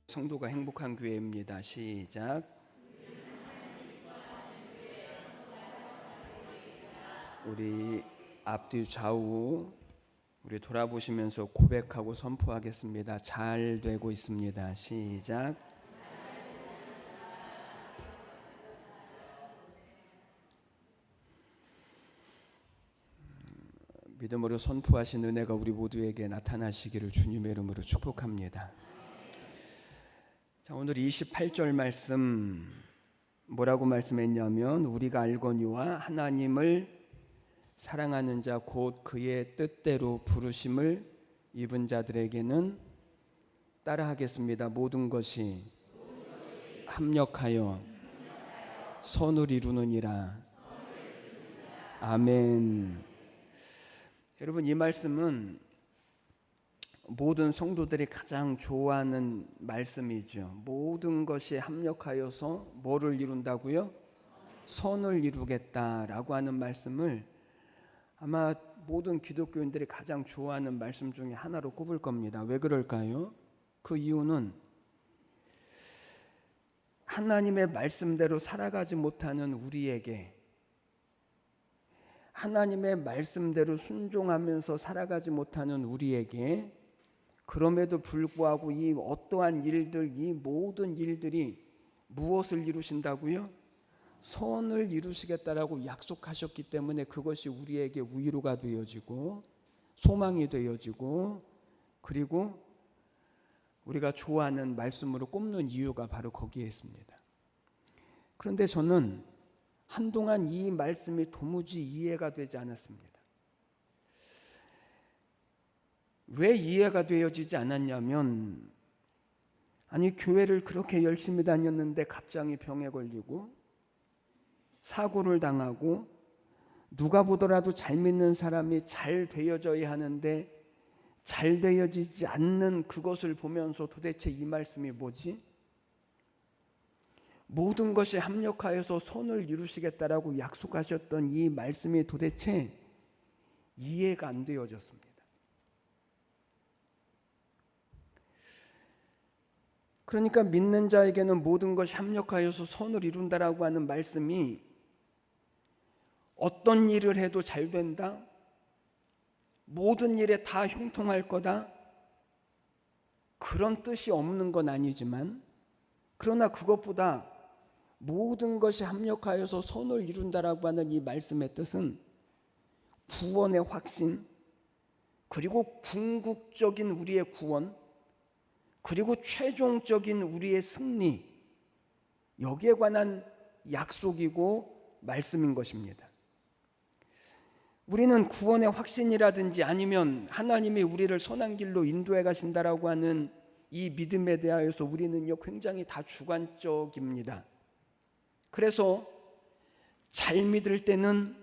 성도가 행복한 교회입니다. 시작. 우리 앞뒤 좌우 우리 돌아보시면서 고백하고 선포하겠습니다. 잘 되고 있습니다. 시작. 믿음으로 선포하신 은혜가 우리 모두에게 나타나시기를 주님의 이름으로 축복합니다. 자, 오늘 28절 말씀 뭐라고 말씀했냐면 우리가 알거니와 하나님을 사랑하는 자 곧 그의 뜻대로 부르심을 입은 자들에게는 따라하겠습니다. 모든 것이 합력하여 선을 이루느니라. 아멘. 여러분, 이 말씀은 모든 성도들이 가장 좋아하는 말씀이죠. 모든 것이 합력하여서 뭐를 이룬다고요? 선을 이루겠다라고 하는 말씀을 아마 모든 기독교인들이 가장 좋아하는 말씀 중에 하나로 꼽을 겁니다. 왜 그럴까요? 그 이유는 하나님의 말씀대로 살아가지 못하는 우리에게 하나님의 말씀대로 순종하면서 살아가지 못하는 우리에게 그럼에도 불구하고 이 어떠한 일들, 이 모든 일들이 무엇을 이루신다고요? 선을 이루시겠다라고 약속하셨기 때문에 그것이 우리에게 위로가 되어지고 소망이 되어지고 그리고 우리가 좋아하는 말씀으로 꼽는 이유가 바로 거기에 있습니다. 그런데 저는 한동안 이 말씀이 도무지 이해가 되지 않았습니다. 왜 이해가 되어지지 않았냐면 아니 교회를 그렇게 열심히 다녔는데 갑자기 병에 걸리고 사고를 당하고 누가 보더라도 잘 믿는 사람이 잘 되어져야 하는데 잘 되어지지 않는 그것을 보면서 도대체 이 말씀이 뭐지? 모든 것이 합력하여서 선을 이루시겠다라고 약속하셨던 이 말씀이 도대체 이해가 안 되어졌습니다. 그러니까 믿는 자에게는 모든 것이 합력하여서 선을 이룬다라고 하는 말씀이 어떤 일을 해도 잘 된다, 모든 일에 다 형통할 거다, 그런 뜻이 없는 건 아니지만 그러나 그것보다 모든 것이 합력하여서 선을 이룬다라고 하는 이 말씀의 뜻은 구원의 확신, 그리고 궁극적인 우리의 구원, 그리고 최종적인 우리의 승리, 여기에 관한 약속이고 말씀인 것입니다. 우리는 구원의 확신이라든지 아니면 하나님이 우리를 선한 길로 인도해 가신다라고 하는 이 믿음에 대하여서 우리는요 굉장히 다 주관적입니다. 그래서 잘 믿을 때는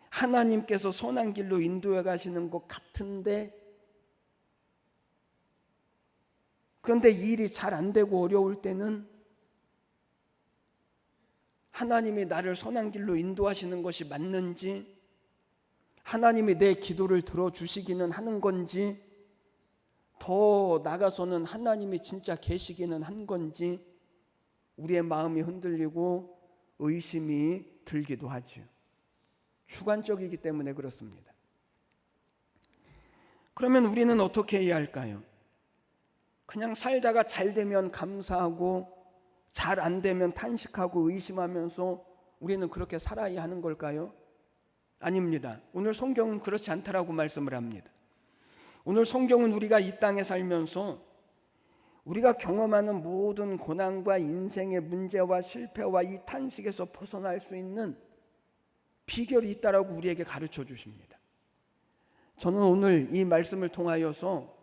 하나님께서 선한 길로 인도해 가시는 것 같은데 그런데 이 일이 잘 안 되고 어려울 때는 하나님이 나를 선한 길로 인도하시는 것이 맞는지 하나님이 내 기도를 들어주시기는 하는 건지 더 나가서는 하나님이 진짜 계시기는 한 건지 우리의 마음이 흔들리고 의심이 들기도 하죠. 주관적이기 때문에 그렇습니다. 그러면 우리는 어떻게 해야 할까요? 그냥 살다가 잘 되면 감사하고 잘 안 되면 탄식하고 의심하면서 우리는 그렇게 살아야 하는 걸까요? 아닙니다. 오늘 성경은 그렇지 않다라고 말씀을 합니다. 오늘 성경은 우리가 이 땅에 살면서 우리가 경험하는 모든 고난과 인생의 문제와 실패와 이 탄식에서 벗어날 수 있는 비결이 있다라고 우리에게 가르쳐 주십니다. 저는 오늘 이 말씀을 통하여서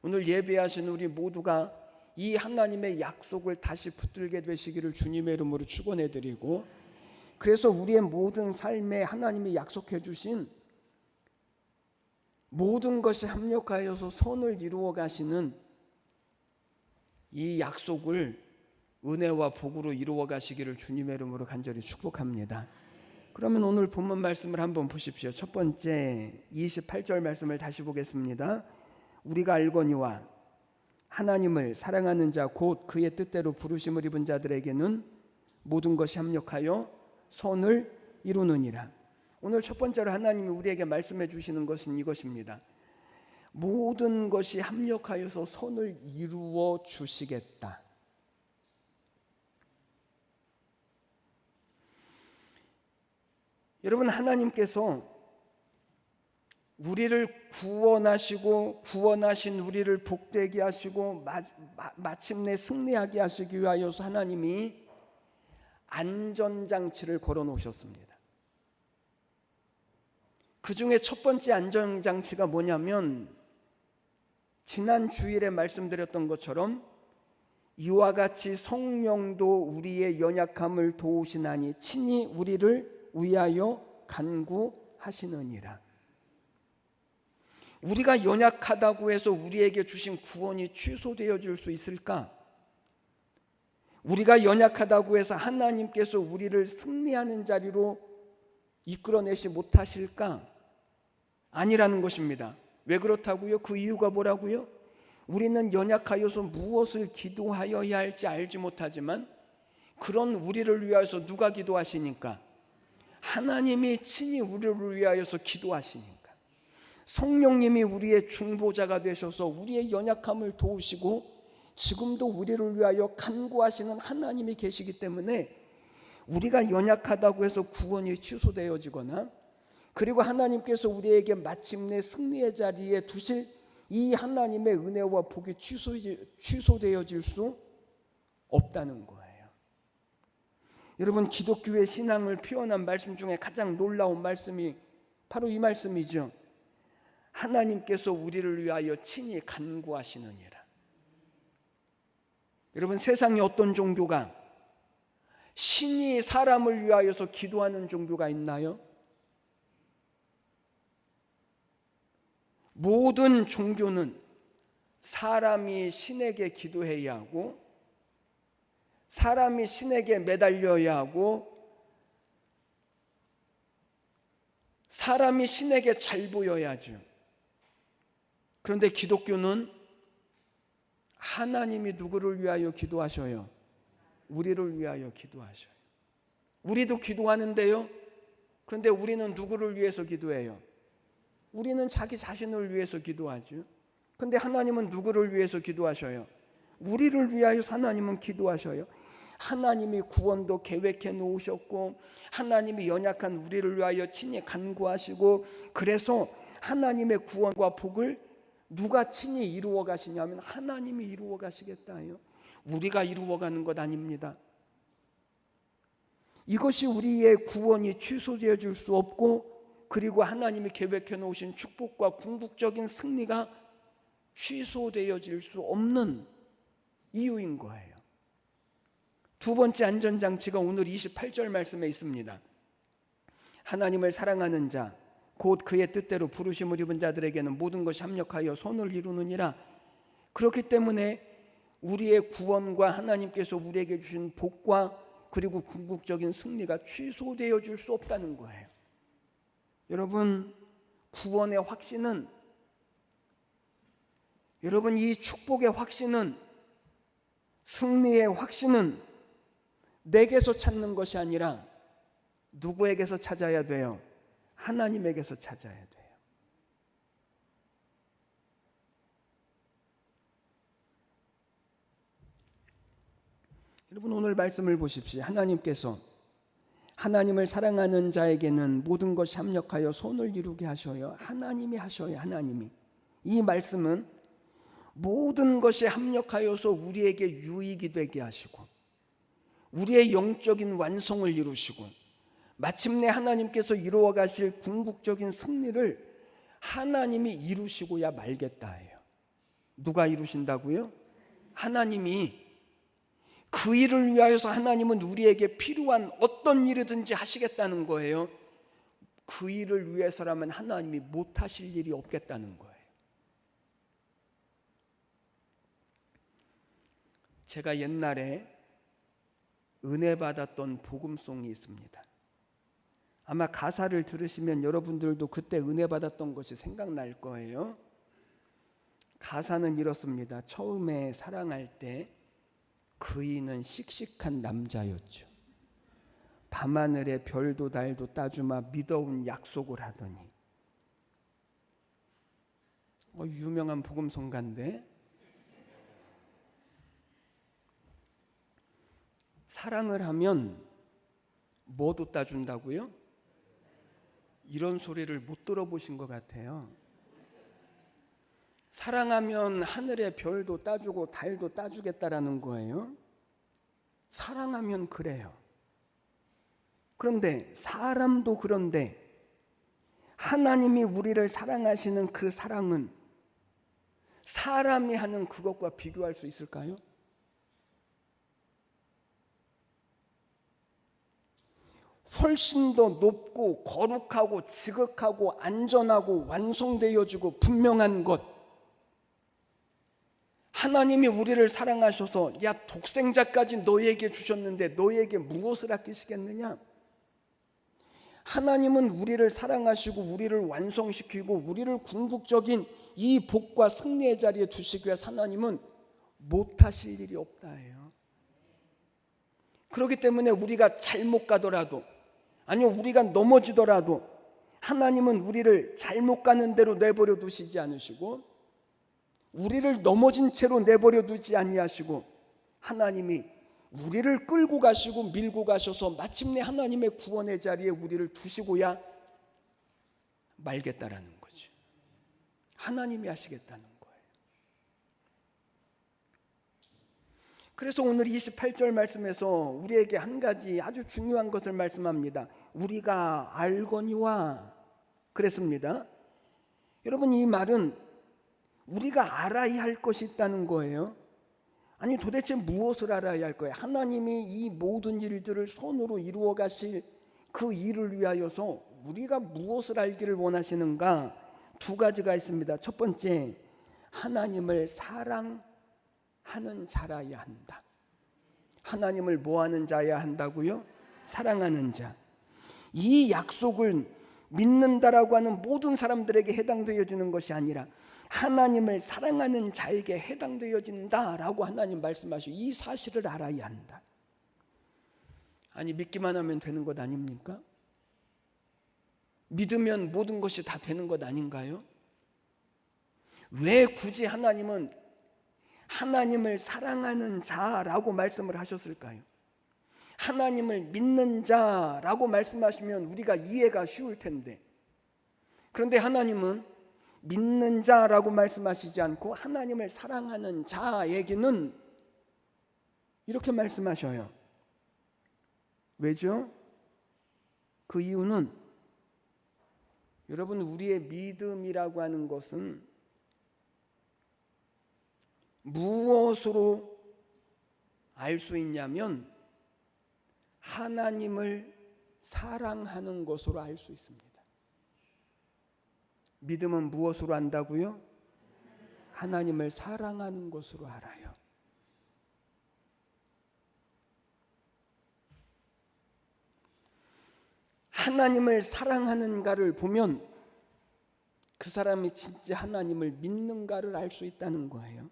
오늘 예배하신 우리 모두가 이 하나님의 약속을 다시 붙들게 되시기를 주님의 이름으로 축원해드리고 그래서 우리의 모든 삶에 하나님이 약속해 주신 모든 것이 합력하여서 선을 이루어 가시는 이 약속을 은혜와 복으로 이루어 가시기를 주님의 이름으로 간절히 축복합니다. 그러면 오늘 본문 말씀을 한번 보십시오. 첫 번째 28절 말씀을 다시 보겠습니다. 우리가 알거니와 하나님을 사랑하는 자 곧 그의 뜻대로 부르심을 입은 자들에게는 모든 것이 합력하여 선을 이루느니라. 오늘 첫 번째로 하나님이 우리에게 말씀해 주시는 것은 이것입니다. 모든 것이 합력하여서 선을 이루어 주시겠다. 여러분, 하나님께서 우리를 구원하시고 구원하신 우리를 복되게 하시고 마침내 승리하게 하시기 위하여서 하나님이 안전장치를 걸어 놓으셨습니다. 그 중에 첫 번째 안전장치가 뭐냐면 지난 주일에 말씀드렸던 것처럼 이와 같이 성령도 우리의 연약함을 도우시나니 친히 우리를 위하여 간구하시느니라. 우리가 연약하다고 해서 우리에게 주신 구원이 취소되어 줄 수 있을까? 우리가 연약하다고 해서 하나님께서 우리를 승리하는 자리로 이끌어내지 못하실까? 아니라는 것입니다. 왜 그렇다고요? 그 이유가 뭐라고요? 우리는 연약하여서 무엇을 기도하여야 할지 알지 못하지만 그런 우리를 위하여서 누가 기도하시니까? 하나님이 친히 우리를 위하여서 기도하시니까. 성령님이 우리의 중보자가 되셔서 우리의 연약함을 도우시고 지금도 우리를 위하여 간구하시는 하나님이 계시기 때문에 우리가 연약하다고 해서 구원이 취소되어지거나 그리고 하나님께서 우리에게 마침내 승리의 자리에 두실 이 하나님의 은혜와 복이 취소되어질 수 없다는 거예요. 여러분, 기독교의 신앙을 표현한 말씀 중에 가장 놀라운 말씀이 바로 이 말씀이죠. 하나님께서 우리를 위하여 친히 간구하시느니라. 여러분, 세상에 어떤 종교가 신이 사람을 위하여서 기도하는 종교가 있나요? 모든 종교는 사람이 신에게 기도해야 하고 사람이 신에게 매달려야 하고 사람이 신에게 잘 보여야죠. 그런데 기독교는 하나님이 누구를 위하여 기도하셔요? 우리를 위하여 기도하셔요. 우리도 기도하는데요. 그런데 우리는 누구를 위해서 기도해요? 우리는 자기 자신을 위해서 기도하죠. 그런데 하나님은 누구를 위해서 기도하셔요? 우리를 위하여 하나님은 기도하셔요. 하나님이 구원도 계획해 놓으셨고 하나님이 연약한 우리를 위하여 친히 간구하시고 그래서 하나님의 구원과 복을 누가 친히 이루어 가시냐면 하나님이 이루어 가시겠다요. 우리가 이루어 가는 것 아닙니다. 이것이 우리의 구원이 취소되어 줄 수 없고 그리고 하나님이 계획해 놓으신 축복과 궁극적인 승리가 취소되어질 수 없는 이유인 거예요. 두 번째 안전장치가 오늘 28절 말씀에 있습니다. 하나님을 사랑하는 자 곧 그의 뜻대로 부르심을 입은 자들에게는 모든 것이 합력하여 선을 이루느니라. 그렇기 때문에 우리의 구원과 하나님께서 우리에게 주신 복과 그리고 궁극적인 승리가 취소되어 줄 수 없다는 거예요. 여러분, 구원의 확신은 여러분 이 축복의 확신은 승리의 확신은 내게서 찾는 것이 아니라 누구에게서 찾아야 돼요? 하나님에게서 찾아야 돼요. 여러분, 오늘 말씀을 보십시오. 하나님께서 하나님을 사랑하는 자에게는 모든 것이 합력하여 선을 이루게 하셔요. 하나님이 하셔요. 하나님이. 이 말씀은 모든 것이 합력하여서 우리에게 유익이 되게 하시고 우리의 영적인 완성을 이루시고 마침내 하나님께서 이루어 가실 궁극적인 승리를 하나님이 이루시고야 말겠다 해요. 누가 이루신다고요? 하나님이. 그 일을 위하여서 하나님은 우리에게 필요한 어떤 일이든지 하시겠다는 거예요. 그 일을 위해서라면 하나님이 못하실 일이 없겠다는 거예요. 제가 옛날에 은혜 받았던 복음송이 있습니다. 아마 가사를 들으시면 여러분들도 그때 은혜 받았던 것이 생각날 거예요. 가사는 이렇습니다. 처음에 사랑할 때 그이는 씩씩한 남자였죠. 밤하늘에 별도 달도 따주마 믿어온 약속을 하더니. 유명한 복음성가인데, 사랑을 하면 뭐도 따준다고요? 이런 소리를 못 들어보신 것 같아요. 사랑하면 하늘의 별도 따주고 달도 따주겠다라는 거예요. 사랑하면 그래요. 그런데 사람도 그런데 하나님이 우리를 사랑하시는 그 사랑은 사람이 하는 그것과 비교할 수 있을까요? 훨씬 더 높고 거룩하고 지극하고 안전하고 완성되어지고 분명한 것, 하나님이 우리를 사랑하셔서 야 독생자까지 너에게 주셨는데 너에게 무엇을 아끼시겠느냐? 하나님은 우리를 사랑하시고 우리를 완성시키고 우리를 궁극적인 이 복과 승리의 자리에 두시기 위해 하나님은 못하실 일이 없다예요. 그렇기 때문에 우리가 잘못 가더라도, 아니요 우리가 넘어지더라도 하나님은 우리를 잘못 가는 대로 내버려 두시지 않으시고 우리를 넘어진 채로 내버려 두지 아니하시고 하나님이 우리를 끌고 가시고 밀고 가셔서 마침내 하나님의 구원의 자리에 우리를 두시고야 말겠다라는 거죠. 하나님이 하시겠다는 거예요. 그래서 오늘 28절 말씀에서 우리에게 한 가지 아주 중요한 것을 말씀합니다. 우리가 알거니와 그랬습니다. 여러분, 이 말은 우리가 알아야 할 것이 있다는 거예요. 아니 도대체 무엇을 알아야 할 거예요? 하나님이 이 모든 일들을 손으로 이루어 가실 그 일을 위하여서 우리가 무엇을 알기를 원하시는가? 두 가지가 있습니다. 첫 번째, 하나님을 사랑하는 자라야 한다. 하나님을 뭐하는 자야 한다고요? 사랑하는 자. 이 약속은 믿는다라고 하는 모든 사람들에게 해당되어지는 것이 아니라 하나님을 사랑하는 자에게 해당되어진다라고 하나님 말씀하시고 이 사실을 알아야 한다. 아니 믿기만 하면 되는 것 아닙니까? 믿으면 모든 것이 다 되는 것 아닌가요? 왜 굳이 하나님은 하나님을 사랑하는 자라고 말씀을 하셨을까요? 하나님을 믿는 자라고 말씀하시면 우리가 이해가 쉬울 텐데, 그런데 하나님은 믿는 자라고 말씀하시지 않고 하나님을 사랑하는 자에게는 이렇게 말씀하셔요. 왜죠? 그 이유는 여러분, 우리의 믿음이라고 하는 것은 무엇으로 알 수 있냐면 하나님을 사랑하는 것으로 알 수 있습니다. 믿음은 무엇으로 안다고요? 하나님을 사랑하는 것으로 알아요. 하나님을 사랑하는가를 보면 그 사람이 진짜 하나님을 믿는가를 알 수 있다는 거예요.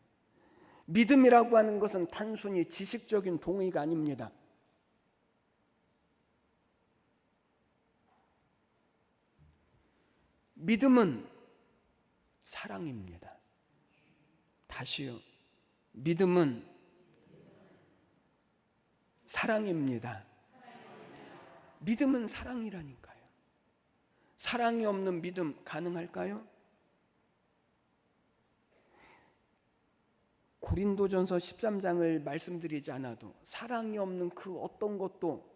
믿음이라고 하는 것은 단순히 지식적인 동의가 아닙니다. 믿음은 사랑입니다. 다시요. 믿음은 사랑입니다. 믿음은 사랑이라니까요. 사랑이 없는 믿음 가능할까요? 고린도전서 13장을 말씀드리지 않아도 사랑이 없는 그 어떤 것도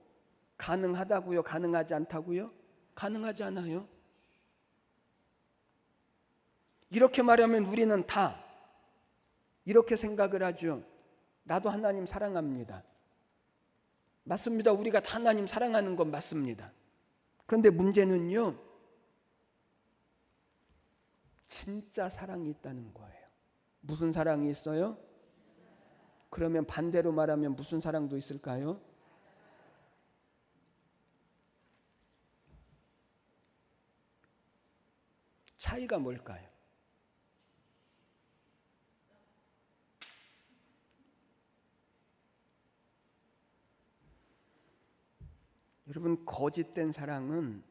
가능하다고요? 가능하지 않다고요? 가능하지 않아요. 이렇게 말하면 우리는 다 이렇게 생각을 하죠. 나도 하나님 사랑합니다. 맞습니다. 우리가 다 하나님 사랑하는 건 맞습니다. 그런데 문제는요, 진짜 사랑이 있다는 거예요. 무슨 사랑이 있어요? 그러면 반대로 말하면 무슨 사랑도 있을까요? 차이가 뭘까요? 여러분, 거짓된 사랑은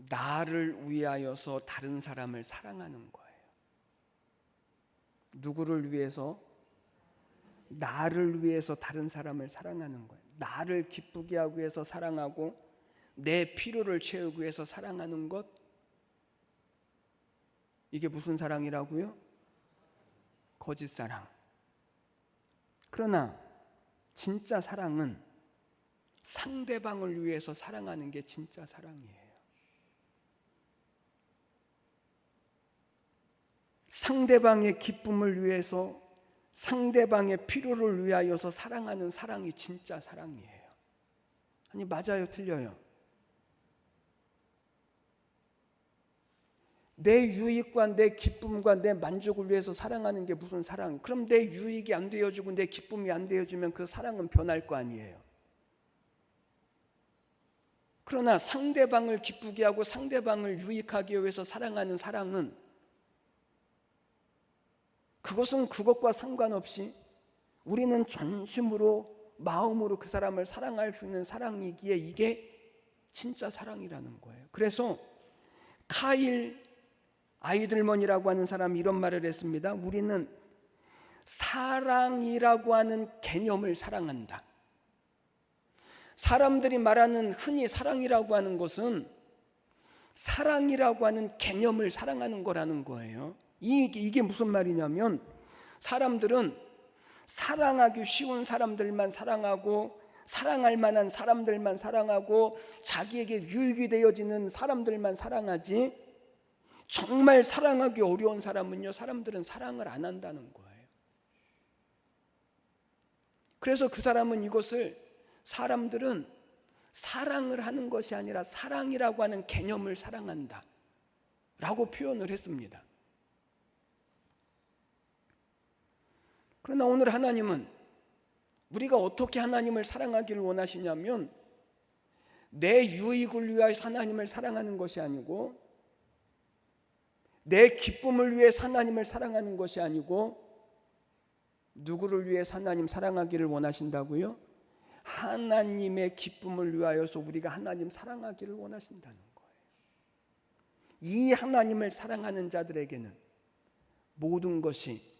나를 위하여서 다른 사람을 사랑하는 거예요. 누구를 위해서? 나를 위해서 다른 사람을 사랑하는 거예요. 나를 기쁘게 하기 위해서 사랑하고 내 필요를 채우기 위해서 사랑하는 것, 이게 무슨 사랑이라고요? 거짓 사랑. 그러나 진짜 사랑은 상대방을 위해서 사랑하는 게 진짜 사랑이에요. 상대방의 기쁨을 위해서, 상대방의 필요를 위하여서 사랑하는 사랑이 진짜 사랑이에요. 아니, 맞아요, 틀려요? 내 유익과 내 기쁨과 내 만족을 위해서 사랑하는 게 무슨 사랑? 그럼 내 유익이 안 되어지고 내 기쁨이 안 되어지면 그 사랑은 변할 거 아니에요. 그러나 상대방을 기쁘게 하고 상대방을 유익하기 위해서 사랑하는 사랑은, 그것은 그것과 상관없이 우리는 전심으로 마음으로 그 사람을 사랑할 수 있는 사랑이기에 이게 진짜 사랑이라는 거예요. 그래서 카일 아이들먼이라고 하는 사람이 이런 말을 했습니다. 우리는 사랑이라고 하는 개념을 사랑한다. 사람들이 말하는 흔히 사랑이라고 하는 것은 사랑이라고 하는 개념을 사랑하는 거라는 거예요. 이게 무슨 말이냐면, 사람들은 사랑하기 쉬운 사람들만 사랑하고 사랑할 만한 사람들만 사랑하고 자기에게 유익이 되어지는 사람들만 사랑하지, 정말 사랑하기 어려운 사람은요, 사람들은 사랑을 안 한다는 거예요. 그래서 그 사람은 이것을, 사람들은 사랑을 하는 것이 아니라 사랑이라고 하는 개념을 사랑한다 라고 표현을 했습니다. 그러나 오늘 하나님은 우리가 어떻게 하나님을 사랑하기를 원하시냐면, 내 유익을 위하여 하나님을 사랑하는 것이 아니고, 내 기쁨을 위해 하나님을 사랑하는 것이 아니고, 누구를 위해 하나님 사랑하기를 원하신다고요? 하나님의 기쁨을 위하여서 우리가 하나님 사랑하기를 원하신다는 거예요. 이 하나님을 사랑하는 자들에게는 모든 것이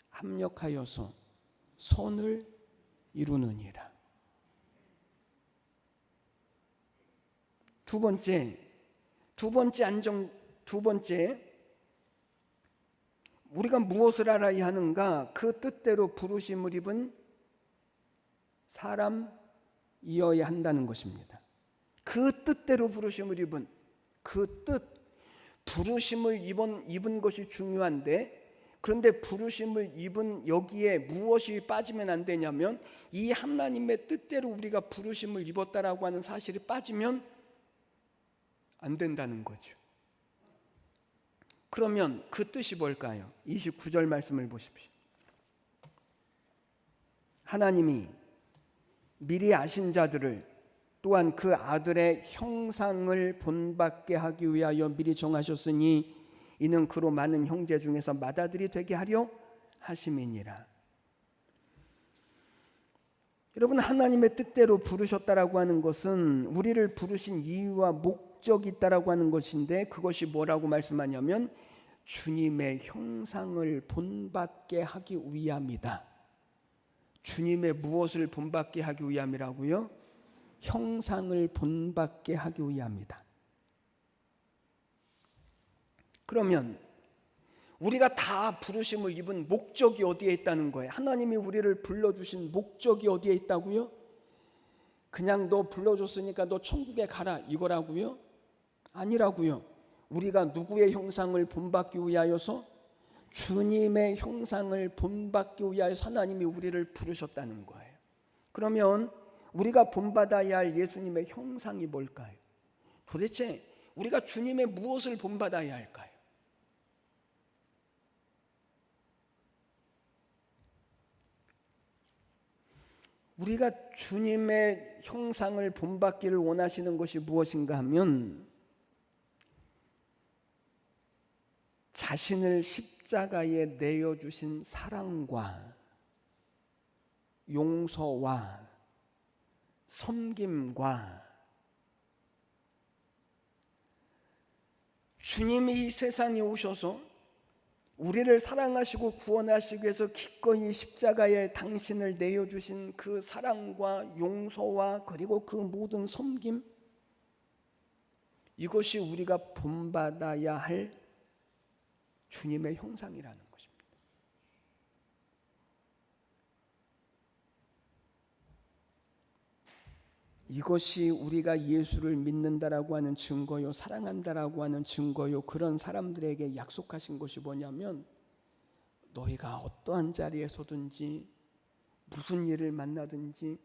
합력하여서 선을 이루느니라. 두 번째, 우리가 무엇을 알아야 하는가? 그 뜻대로 부르심을 입은 사람이어야 한다는 것입니다. 그 뜻대로 부르심을 입은, 그 뜻, 부르심을 입은 것이 중요한데, 그런데 부르심을 입은 여기에 무엇이 빠지면 안 되냐면, 이 하나님의 뜻대로 우리가 부르심을 입었다라고 하는 사실이 빠지면 안 된다는 거죠. 그러면 그 뜻이 뭘까요? 29절 말씀을 보십시오. 하나님이 미리 아신 자들을 또한 그 아들의 형상을 본받게 하기 위하여 미리 정하셨으니 이는 그로 많은 형제 중에서 맏아들이 되게 하려 하심이니라. 여러분, 하나님의 뜻대로 부르셨다라고 하는 것은 우리를 부르신 이유와 목적이 있다라고 하는 것인데, 그것이 뭐라고 말씀하냐면 주님의 형상을 본받게 하기 위함이다. 주님의 무엇을 본받게 하기 위함이라고요? 형상을 본받게 하기 위함이다. 그러면 우리가 다 부르심을 입은 목적이 어디에 있다는 거예요? 하나님이 우리를 불러주신 목적이 어디에 있다고요? 그냥 너 불러줬으니까 너 천국에 가라 이거라고요? 아니라고요. 우리가 누구의 형상을 본받기 위하여서? 주님의 형상을 본받기 위하여서 하나님이 우리를 부르셨다는 거예요. 그러면 우리가 본받아야 할 예수님의 형상이 뭘까요? 도대체 우리가 주님의 무엇을 본받아야 할까요? 우리가 주님의 형상을 본받기를 원하시는 것이 무엇인가 하면, 자신을 십자가에 내어주신 사랑과 용서와 섬김과 주님이 이 세상에 오셔서 우리를 사랑하시고 구원하시기 위해서 기꺼이 십자가에 당신을 내어주신 그 사랑과 용서와 그리고 그 모든 섬김, 이것이 우리가 본받아야 할 주님의 형상이라는 것입니다. 이것이 우리가 예수를 믿는다라고 하는 증거요, 사랑한다라고 하는 증거요, 그런 사람들에게 약속하신 것이 뭐냐면, 너희가 어떠한 자리에서든지 무슨 일을 만나든지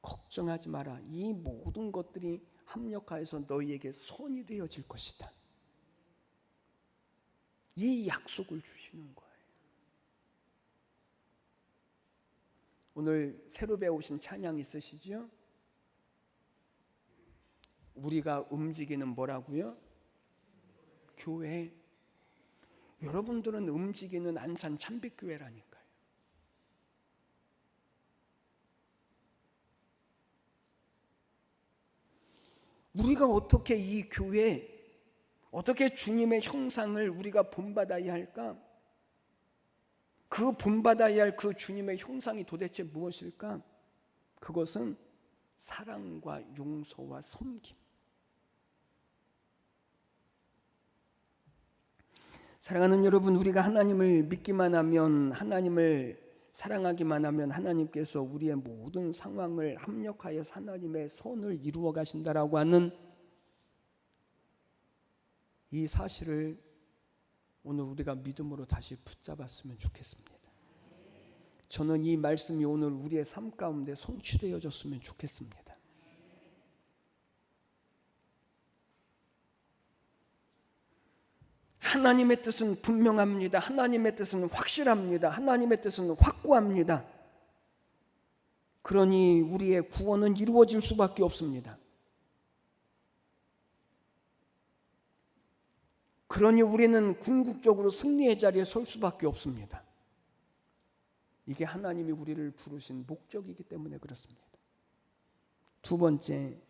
걱정하지 마라. 이 모든 것들이 합력하여서 너희에게 선이 되어질 것이다. 이 약속을 주시는 거예요. 오늘 새로 배우신 찬양 있으시죠? 우리가 움직이는 뭐라고요? 교회. 여러분들은 움직이는 안산 참빛교회라니까요. 우리가 어떻게 이 교회, 어떻게 주님의 형상을 우리가 본받아야 할까? 그 본받아야 할 그 주님의 형상이 도대체 무엇일까? 그것은 사랑과 용서와 섬김. 사랑하는 여러분, 우리가 하나님을 믿기만 하면, 하나님을 사랑하기만 하면 하나님께서 우리의 모든 상황을 합력하여 하나님의 선을 이루어 가신다라고 하는 이 사실을 오늘 우리가 믿음으로 다시 붙잡았으면 좋겠습니다. 저는 이 말씀이 오늘 우리의 삶 가운데 성취되어졌으면 좋겠습니다. 하나님의 뜻은 분명합니다. 하나님의 뜻은 확실합니다. 하나님의 뜻은 확고합니다. 그러니 우리의 구원은 이루어질 수밖에 없습니다. 그러니 우리는 궁극적으로 승리의 자리에 설 수밖에 없습니다. 이게 하나님이 우리를 부르신 목적이기 때문에 그렇습니다. 두 번째,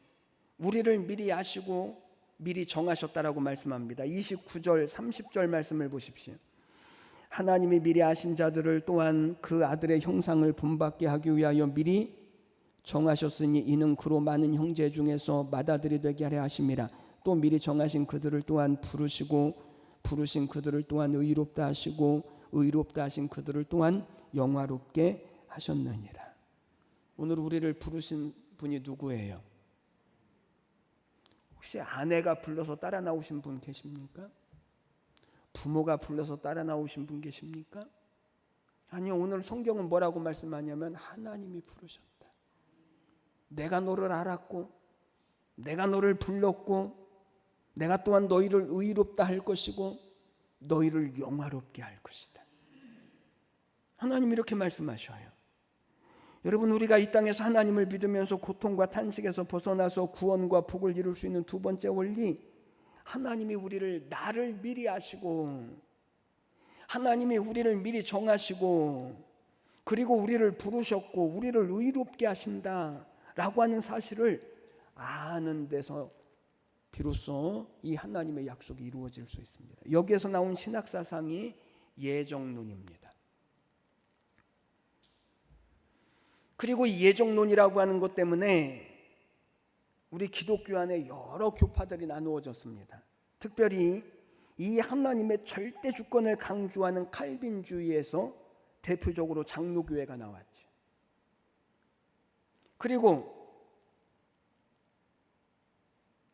우리를 미리 아시고 미리 정하셨다라고 말씀합니다. 29절 30절 말씀을 보십시오. 하나님이 미리 아신 자들을 또한 그 아들의 형상을 본받게 하기 위하여 미리 정하셨으니 이는 그로 많은 형제 중에서 맏아들이 되게 하려 하심이라. 또 미리 정하신 그들을 또한 부르시고 부르신 그들을 또한 의롭다 하시고 의롭다 하신 그들을 또한 영화롭게 하셨느니라. 오늘 우리를 부르신 분이 누구예요? 혹시 아내가 불러서 따라 나오신 분 계십니까? 부모가 불러서 따라 나오신 분 계십니까? 아니요, 오늘 성경은 뭐라고 말씀하냐면 하나님이 부르셨다. 내가 너를 알았고 내가 너를 불렀고 내가 또한 너희를 의롭다 할 것이고 너희를 영화롭게 할 것이다. 하나님이 이렇게 말씀하셔요. 여러분, 우리가 이 땅에서 하나님을 믿으면서 고통과 탄식에서 벗어나서 구원과 복을 이룰 수 있는 두 번째 원리, 하나님이 우리를 나를 미리 아시고 하나님이 우리를 미리 정하시고 그리고 우리를 부르셨고 우리를 의롭게 하신다라고 하는 사실을 아는 데서 비로소 이 하나님의 약속이 이루어질 수 있습니다. 여기에서 나온 신학사상이 예정론입니다. 그리고 이 예정론이라고 하는 것 때문에 우리 기독교 안에 여러 교파들이 나누어졌습니다. 특별히 이 하나님의 절대 주권을 강조하는 칼빈주의에서 대표적으로 장로교회가 나왔죠. 그리고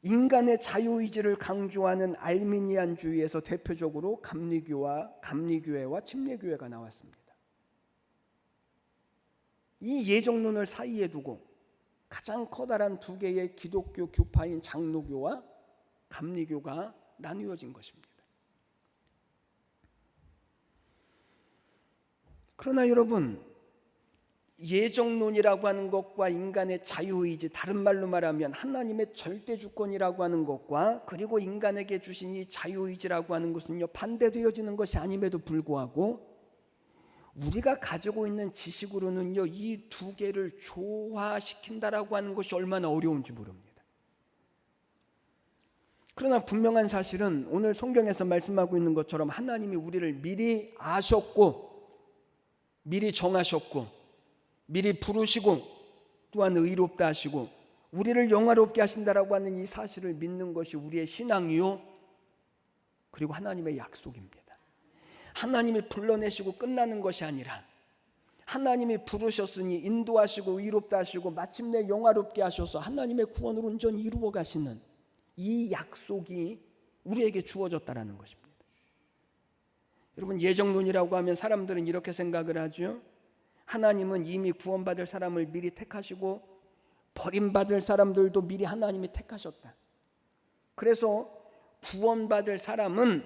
인간의 자유의지를 강조하는 알미니안주의에서 대표적으로 감리교회와 침례교회가 나왔습니다. 이 예정론을 사이에 두고 가장 커다란 두 개의 기독교 교파인 장로교와 감리교가 나누어진 것입니다. 그러나 여러분, 예정론이라고 하는 것과 인간의 자유의지, 다른 말로 말하면 하나님의 절대 주권이라고 하는 것과 그리고 인간에게 주신 이 자유의지라고 하는 것은요, 반대되어지는 것이 아님에도 불구하고 우리가 가지고 있는 지식으로는요, 이 두 개를 조화시킨다라고 하는 것이 얼마나 어려운지 모릅니다. 그러나 분명한 사실은 오늘 성경에서 말씀하고 있는 것처럼 하나님이 우리를 미리 아셨고, 미리 정하셨고, 미리 부르시고, 또한 의롭다 하시고 우리를 영화롭게 하신다라고 하는 이 사실을 믿는 것이 우리의 신앙이요, 그리고 하나님의 약속입니다. 하나님이 불러내시고 끝나는 것이 아니라 하나님이 부르셨으니 인도하시고 의롭다 하시고 마침내 영화롭게 하셔서 하나님의 구원을 온전히 이루어 가시는 이 약속이 우리에게 주어졌다라는 것입니다. 여러분, 예정론이라고 하면 사람들은 이렇게 생각을 하죠. 하나님은 이미 구원받을 사람을 미리 택하시고 버림받을 사람들도 미리 하나님이 택하셨다. 그래서 구원받을 사람은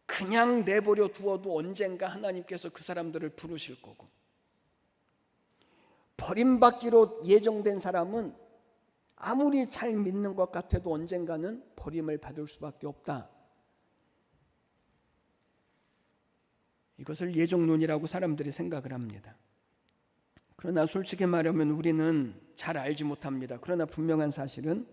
그냥 내버려 두어도 언젠가 하나님께서 그 사람들을 부르실 거고, 버림받기로 예정된 사람은 아무리 잘 믿는 것 같아도 언젠가는 버림을 받을 수밖에 없다. 이것을 예정론이라고 사람들이 생각을 합니다. 그러나 솔직히 말하면 우리는 잘 알지 못합니다. 그러나 분명한 사실은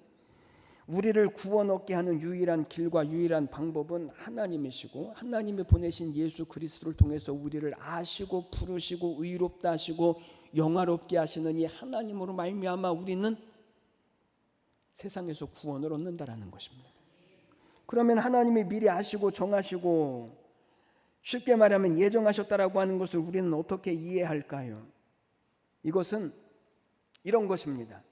우리를 구원 얻게 하는 유일한 길과 유일한 방법은 하나님이시고, 하나님이 보내신 예수 그리스도를 통해서 우리를 아시고 부르시고 의롭다 하시고 영화롭게 하시는 이 하나님으로 말미암아 우리는 세상에서 구원을 얻는다라는 것입니다. 그러면 하나님이 미리 아시고 정하시고 쉽게 말하면 예정하셨다라고 하는 것을 우리는 어떻게 이해할까요? 이것은 이런 것입니다.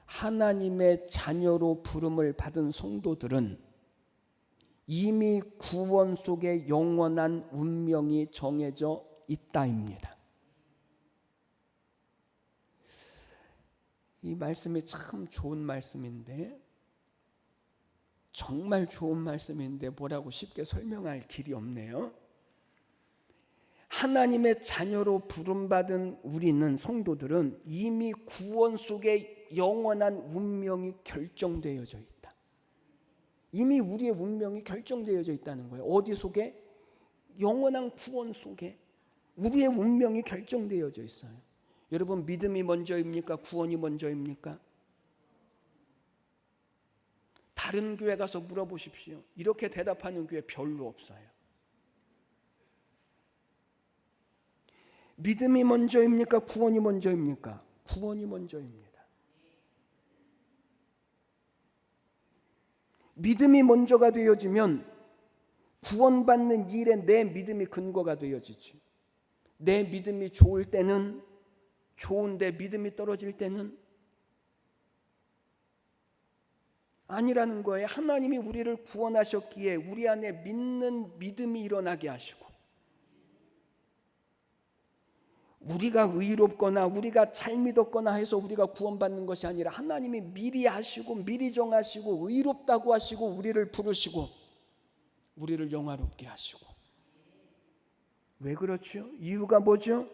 하나님의 자녀로 부름을 받은 성도들은 이미 구원 속에 영원한 운명이 정해져 있다입니다. 이 말씀이 참 좋은 말씀인데, 정말 좋은 말씀인데 뭐라고 쉽게 설명할 길이 없네요. 하나님의 자녀로 부름받은 우리는, 성도들은 이미 구원 속에 영원한 운명이 결정되어져 있다. 이미 우리의 운명이 결정되어져 있다는 거예요. 어디 속에? 영원한 구원 속에 우리의 운명이 결정되어져 있어요. 여러분, 믿음이 먼저입니까? 구원이 먼저입니까? 다른 교회 가서 물어보십시오. 이렇게 대답하는 교회 별로 없어요. 믿음이 먼저입니까? 구원이 먼저입니까? 구원이 먼저입니다. 믿음이 먼저가 되어지면 구원받는 일에 내 믿음이 근거가 되어지지. 내 믿음이 좋을 때는 좋은데 믿음이 떨어질 때는 아니라는 거예요. 하나님이 우리를 구원하셨기에 우리 안에 믿는 믿음이 일어나게 하시고, 우리가 의롭거나 우리가 잘 믿었거나 해서 우리가 구원받는 것이 아니라 하나님이 미리 하시고 미리 정하시고 의롭다고 하시고 우리를 부르시고 우리를 영화롭게 하시고. 왜 그렇죠? 이유가 뭐죠?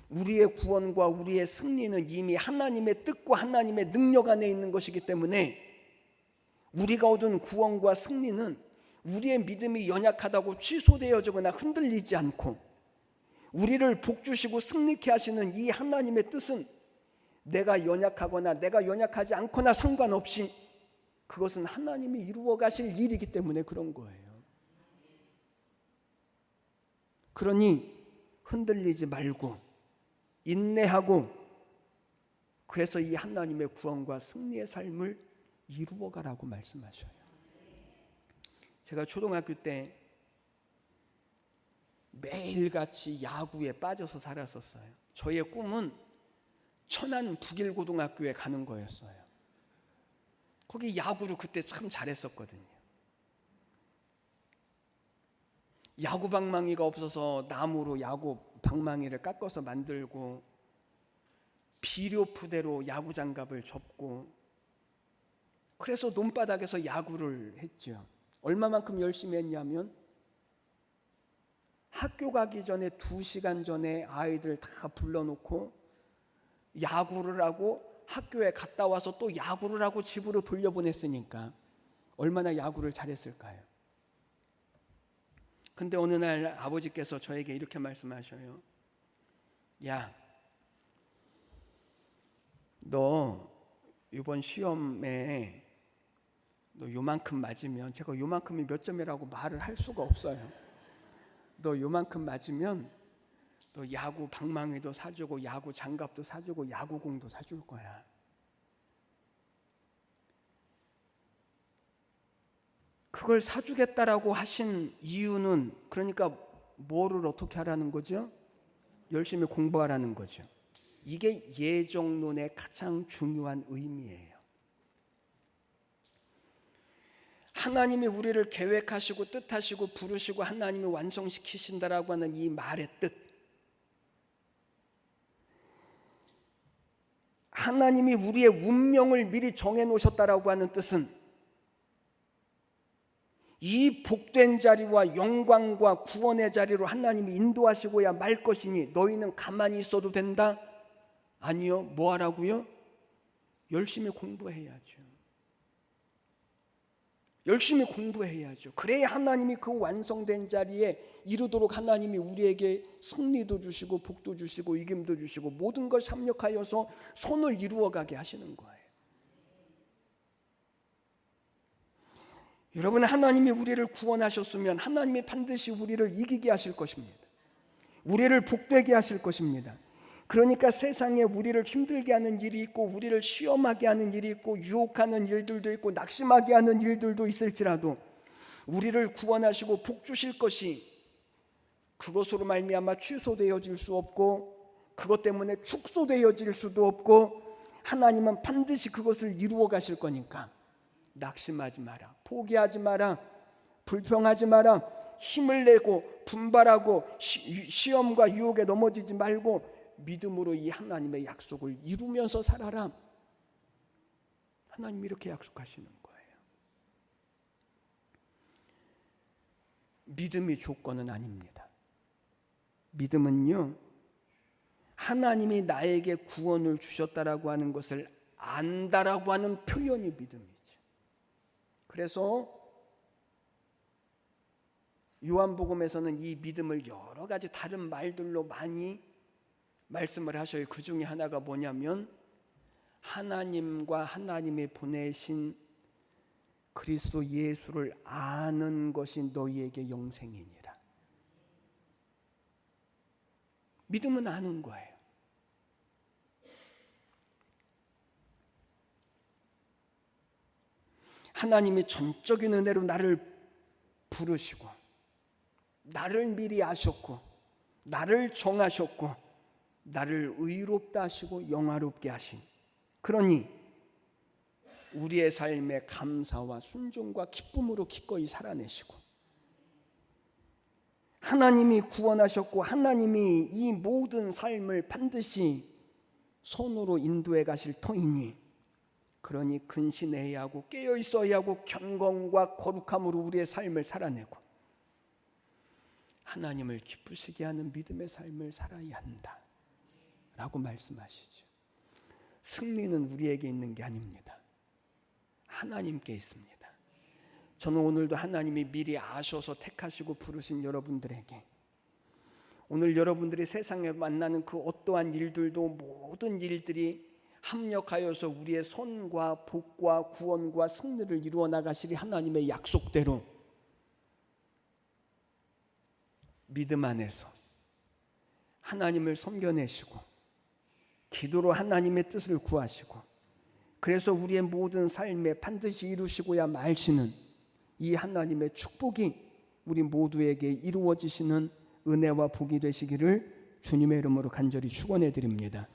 우리의 구원과 우리의 승리는 이미 하나님의 뜻과 하나님의 능력 안에 있는 것이기 때문에 우리가 얻은 구원과 승리는 우리의 믿음이 연약하다고 취소되어지거나 흔들리지 않고, 우리를 복주시고 승리케 하시는 이 하나님의 뜻은 내가 연약하거나 내가 연약하지 않거나 상관없이 그것은 하나님이 이루어 가실 일이기 때문에 그런 거예요. 그러니 흔들리지 말고 인내하고, 그래서 이 하나님의 구원과 승리의 삶을 이루어가라고 말씀하셔요. 제가 초등학교 때 매일같이 야구에 빠져서 살았었어요. 저의 꿈은 천안 북일고등학교에 가는 거였어요. 거기 야구를 그때 참 잘했었거든요. 야구 방망이가 없어서 나무로 야구 방망이를 깎아서 만들고 비료 푸대로 야구 장갑을 접고, 그래서 논바닥에서 야구를 했죠. 얼마만큼 열심히 했냐면 학교 가기 전에 2시간 전에 아이들 다 불러놓고 야구를 하고 학교에 갔다 와서 또 야구를 하고 집으로 돌려보냈으니까 얼마나 야구를 잘했을까요? 근데 어느 날 아버지께서 저에게 이렇게 말씀하셔요. 야, 너 이번 시험에 너 요만큼 맞으면, 제가 요만큼이 몇 점이라고 말을 할 수가 없어요. 너 요만큼 맞으면 너 야구 방망이도 사주고 야구 장갑도 사주고 야구공도 사줄 거야. 그걸 사주겠다라고 하신 이유는, 그러니까 뭐를 어떻게 하라는 거죠? 열심히 공부하라는 거죠. 이게 예정론의 가장 중요한 의미예요. 하나님이 우리를 계획하시고 뜻하시고 부르시고 하나님이 완성시키신다라고 하는 이 말의 뜻, 하나님이 우리의 운명을 미리 정해놓으셨다라고 하는 뜻은 이 복된 자리와 영광과 구원의 자리로 하나님이 인도하시고야 말 것이니 너희는 가만히 있어도 된다? 아니요. 뭐 하라고요? 열심히 공부해야죠. 열심히 공부해야죠. 그래야 하나님이 그 완성된 자리에 이르도록 하나님이 우리에게 승리도 주시고 복도 주시고 이김도 주시고 모든 걸 협력하여서 손을 이루어가게 하시는 거예요. 여러분, 하나님이 우리를 구원하셨으면 하나님이 반드시 우리를 이기게 하실 것입니다. 우리를 복되게 하실 것입니다. 그러니까 세상에 우리를 힘들게 하는 일이 있고 우리를 시험하게 하는 일이 있고 유혹하는 일들도 있고 낙심하게 하는 일들도 있을지라도 우리를 구원하시고 복 주실 것이 그것으로 말미암아 취소되어질 수 없고 그것 때문에 축소되어질 수도 없고 하나님은 반드시 그것을 이루어 가실 거니까 낙심하지 마라, 포기하지 마라, 불평하지 마라, 힘을 내고 분발하고 시험과 유혹에 넘어지지 말고 믿음으로 이 하나님의 약속을 이루면서 살아라. 하나님이 이렇게 약속하시는 거예요. 믿음이 조건은 아닙니다. 믿음은요, 하나님이 나에게 구원을 주셨다라고 하는 것을 안다라고 하는 표현이 믿음이죠. 그래서 요한복음에서는 이 믿음을 여러 가지 다른 말들로 많이 말씀을 하셔요. 그 중에 하나가 뭐냐면 하나님과 하나님이 보내신 그리스도 예수를 아는 것이 너희에게 영생이니라. 믿음은 아는 거예요. 하나님이 전적인 은혜로 나를 부르시고 나를 미리 아셨고 나를 정하셨고 나를 의롭다 하시고 영화롭게 하신, 그러니 우리의 삶에 감사와 순종과 기쁨으로 기꺼이 살아내시고 하나님이 구원하셨고 하나님이 이 모든 삶을 반드시 손으로 인도해 가실 터이니 그러니 근신해야 하고 깨어 있어야 하고 경건과 거룩함으로 우리의 삶을 살아내고 하나님을 기쁘시게 하는 믿음의 삶을 살아야 한다 라고 말씀하시죠. 승리는 우리에게 있는 게 아닙니다. 하나님께 있습니다. 저는 오늘도 하나님이 미리 아셔서 택하시고 부르신 여러분들에게, 오늘 여러분들이 세상에 만나는 그 어떠한 일들도 모든 일들이 합력하여서 우리의 선과 복과 구원과 승리를 이루어 나가시리 하나님의 약속대로 믿음 안에서 하나님을 섬겨내시고 기도로 하나님의 뜻을 구하시고 그래서 우리의 모든 삶에 반드시 이루시고야 마시는 이 하나님의 축복이 우리 모두에게 이루어지시는 은혜와 복이 되시기를 주님의 이름으로 간절히 축원해 드립니다.